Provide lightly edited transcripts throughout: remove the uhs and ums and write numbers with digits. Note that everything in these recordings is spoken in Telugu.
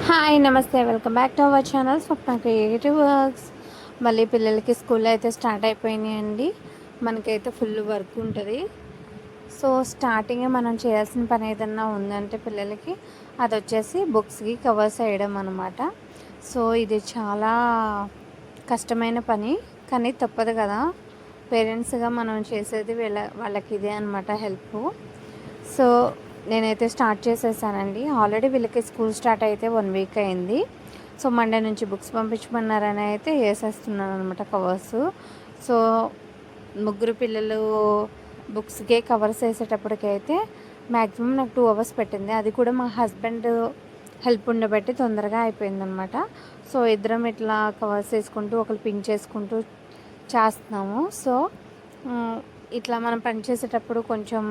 హాయ్ నమస్తే welcome back to our channel Swapna creative works. మళ్ళీ పిల్లలకి స్కూల్ అయితే స్టార్ట్ అయిపోయినాయండి. మనకైతే ఫుల్ వర్క్ ఉంటుంది. సో స్టార్టింగే మనం చేయాల్సిన పని ఏదన్నా ఉందంటే పిల్లలకి అది వచ్చేసి బుక్స్కి కవర్స్ వేయడం అనమాట. సో ఇది చాలా కష్టమైన పని, కానీ తప్పదు కదా, పేరెంట్స్గా మనం చేసేది వాళ్ళకి ఇదే అనమాట హెల్ప్. సో నేనైతే స్టార్ట్ చేసేసానండి. ఆల్రెడీ వీళ్ళకి స్కూల్ స్టార్ట్ అయితే 1 వీక్ అయింది. సో మండే నుంచి బుక్స్ పంపించమన్నారని అయితే వేసేస్తున్నాను అనమాట కవర్స్. సో ముగ్గురు పిల్లలు బుక్స్కే కవర్స్ వేసేటప్పటికైతే మ్యాక్సిమం నాకు 2 అవర్స్ పెట్టింది. అది కూడా మా హస్బెండ్ హెల్ప్ ఉండబట్టి తొందరగా అయిపోయిందనమాట. సో ఇద్దరం ఇట్లా కవర్స్ వేసుకుంటూ ఒకరు పిన్ చేసుకుంటూ చేస్తున్నాము. సో ఇట్లా మనం పని చేసేటప్పుడు కొంచెం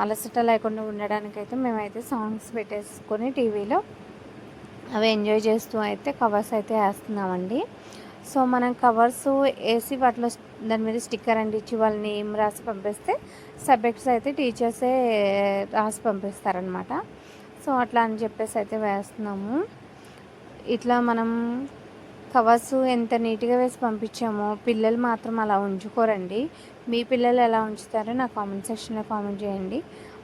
అలసట లేకుండా ఉండడానికైతే మేమైతే సాంగ్స్ పెట్టేసుకొని టీవీలో అవి ఎంజాయ్ చేస్తూ అయితే కవర్స్ అయితే వేస్తున్నామండి. సో మనం కవర్స్ వేసి వాటిలో దాని మీద స్టిక్కర్ అంటించి వాళ్ళ నేమ్ రాసి పంపిస్తే సబ్జెక్ట్స్ అయితే టీచర్సే రాసి పంపిస్తారనమాట. సో అట్లా అని చెప్పేసి అయితే వేస్తున్నాము. ఇట్లా మనం కవర్స్ ఎంత నీట్గా వేసి పంపించామో పిల్లలు మాత్రం అలా ఉంచుకోరండి. మీ పిల్లలు ఎలా ఉంచుతారో నా కామెంట్ సెక్షన్లో కామెంట్ చేయండి.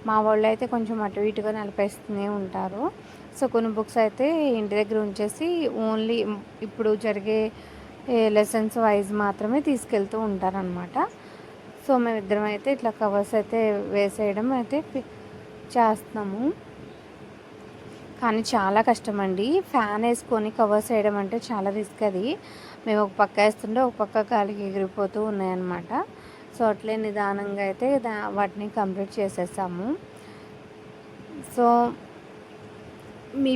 మా వాళ్ళు అయితే కొంచెం అటు ఇటుగా నలిపేస్తూనే ఉంటారు. సో కొన్ని బుక్స్ అయితే ఇంటి దగ్గర ఉంచేసి ఓన్లీ ఇప్పుడు జరిగే లెసన్స్ వైజ్ మాత్రమే తీసుకెళ్తూ ఉంటారనమాట. సో మేమిద్దరం అయితే ఇట్లా కవర్స్ అయితే వేసేయడం అయితే చేస్తున్నాము. కానీ చాలా కష్టం అండి. ఫ్యాన్ వేసుకొని కవర్స్ వేయడం అంటే చాలా రిస్క్. అది మేము ఒక పక్క వేస్తుంటే ఒక పక్క గాలికి ఎగిరిపోతూ ఉన్నాయన్నమాట. సో అట్లే నిదానంగా అయితే వాటిని కంప్లీట్ చేసేసాము. సో మీ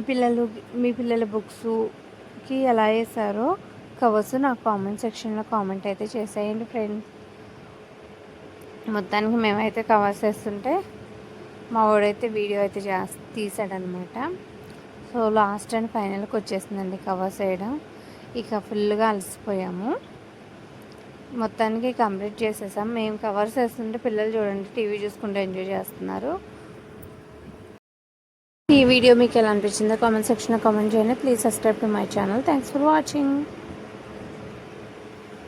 పిల్లల బుక్స్కి ఎలా వేసారో కవర్స్ నాకు కామెంట్ సెక్షన్లో కామెంట్ అయితే చేసేయండి ఫ్రెండ్స్. మొత్తానికి మేమైతే కవర్స్ వేస్తుంటే మా వాడైతే వీడియో అయితే తీసాడనమాట. సో లాస్ట్ అండ్ ఫైనల్కి వచ్చేసిందండి కవర్స్ వేయడం. ఇక ఫుల్గా అలసిపోయాము. మొత్తానికి కంప్లీట్ చేసేసాం. మేము కవర్స్ వేస్తుంటే పిల్లలు చూడండి టీవీ చూసుకుంటూ ఎంజాయ్ చేస్తున్నారు. ఈ వీడియో మీకు ఎలా అనిపించిందో కామెంట్ సెక్షన్లో కామెంట్ చేయండి. Please subscribe to my channel. Thanks for watching.